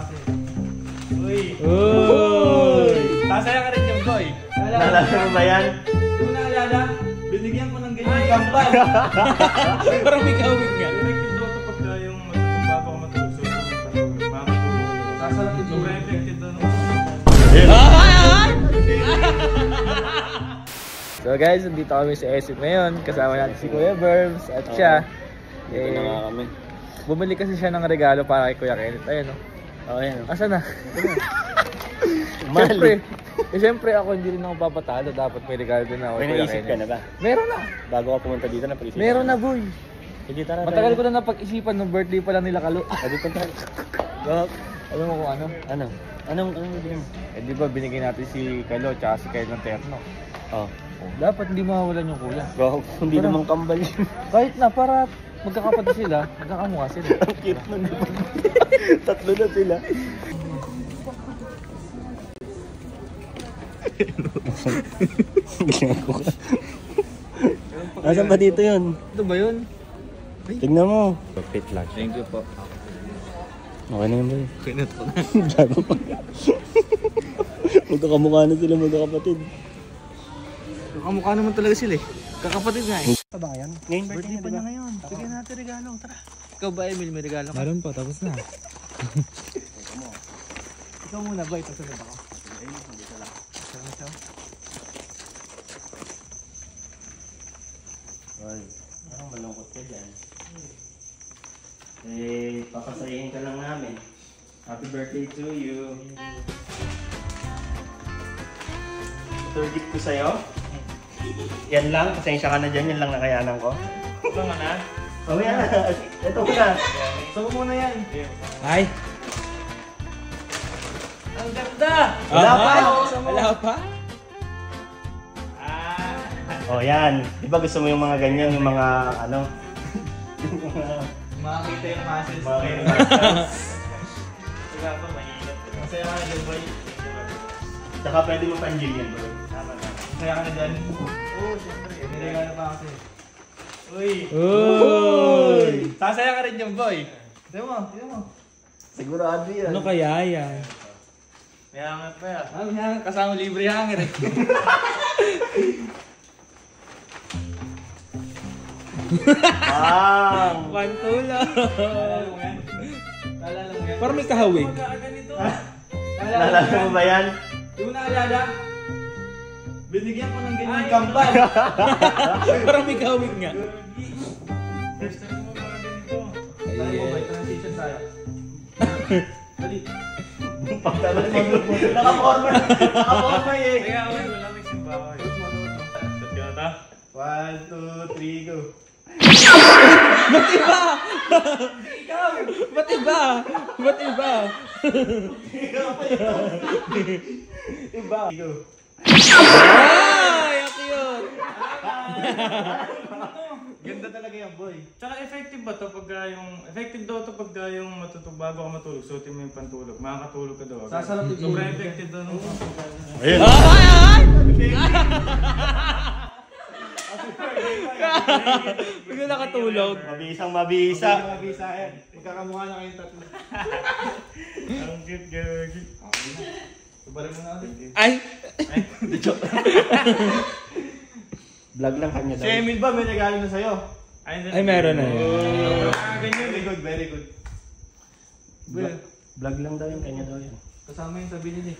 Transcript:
kasi. Uy! Sasaya ka rin yung boy. Naalala mo ba yan? Kung naalala, binigyan ko ng ganyan kampal. Parang may kawig nga. Effective daw ito pagka yung bago ka matulog. So, sasalapin mo. Sobrang effective daw. So guys, nandito kami sa SM ngayon. Kasama natin si Kuya Burbs at siya. Dito na nga kami. Bumili kasi siya ng regalo para kay Kuya Kenneth. Ayun o. Oo, yan. Asa na? Siyempre ako hindi rin ako papatalo. Dapat may regalo din ako kay Kuya May naisip Kenneth. ka na ba? Meron na. Bago ka pumunta dito na pag-isipan. Meron na boy. Sige, tara. Matagal ko na napag-isipan nung birthday pa lang nila Kalo. Pwede punta. Alam mo kung ano? Anong bibili mo? Eh di ba binigay natin si Kalo tsaka si Kyle ng terno. Oh. Dapat hindi mawawalan yung kuya. Bro, hindi naman kambal yun. Kahit na para magkakapatid sila, magkakamukha sila. Ang cute nun. Tatlo na sila. Asan ba dito yun? Ito ba yun? Tignan mo. Fit lang. Thank you po. Okay na yun ba yun? Okay na to. Gago pa. Magkakamukha na sila magkakapatid. Kamukha naman talaga sila eh. Kakapatid nga eh. Sa ba yan? Ngayon Birthday pa niya ngayon. Bigyan natin regalo. Tara. Ikaw ba Emil, may regalo ka? Meron pa, tapos na. Ikaw muna ba? Ito sunod ako. Ay, parang malungkot ka dyan. Eh, papasayin ka lang namin. Happy birthday to you. Ito gift ko sa'yo. Yan lang, pasensya ka na dyan, yan lang nakayanan ko. Ito nga na. Oh, yan. Ito muna. Sabo muna yan. Ay! Ang ganda! Wala pa! Wala pa? Oh, yan. Di ba gusto mo yung mga ganyan, yung mga ano? Makakita yung muscles. Mga muscles. Wala pa, mahirap. Masaya ka na dyan, boy. Tsaka pwede mo pa-enjoy yan, bro. Tama na. Masaya ka na dyan. Oo, siyempre. May regalo pa kasi. Uy! Uy! Sasaya ka rin yung boy. Tignan mo. Sigurado yan. Ano kaya yan? May hangat pa yan. Ano yan? Kasama libre hangat eh. Bang! Pantula! Naalala mo yan? Naalala mo yan? Parang may kahawig. Ganito. Naalala mo ba yan? Yung naalala? Binigyan ko ng ganyan kampal. Parang may kahawig nga. First time mo mga ganito. Dali mo ba? Transition tayo. Dali. Pagtalan mo. Nakaporma eh. Kaya wala may simbaho eh. Sat ka na ta? 1, 2, 3, go. Ba't iba? Ba't iba? Ba't iba? Iba. Go. Ay! Ang cute! Ganda talaga yan, boy. Tsaka effective ba to pagka yung... Effective daw to pagka yung bago ka matulog. Suotin mo yung pantulog. Makakatulog ka daw. Sasalapin mo. Sobrang effective daw nung... Ayun. Bigla nakatulog. Mabisang mabisa. Mabisa yan. Magkakamukha na kayong tatlo. Ang cute, gagi. Subalik mo na ulit. Ay! Vlog lang kanya Si daw. Emil ba may regalo na sa'yo? Ay, meron na yun. Ganyan. Very good, very good. Vlog lang daw yung kanya daw yan. Kasama yung sabi nila eh.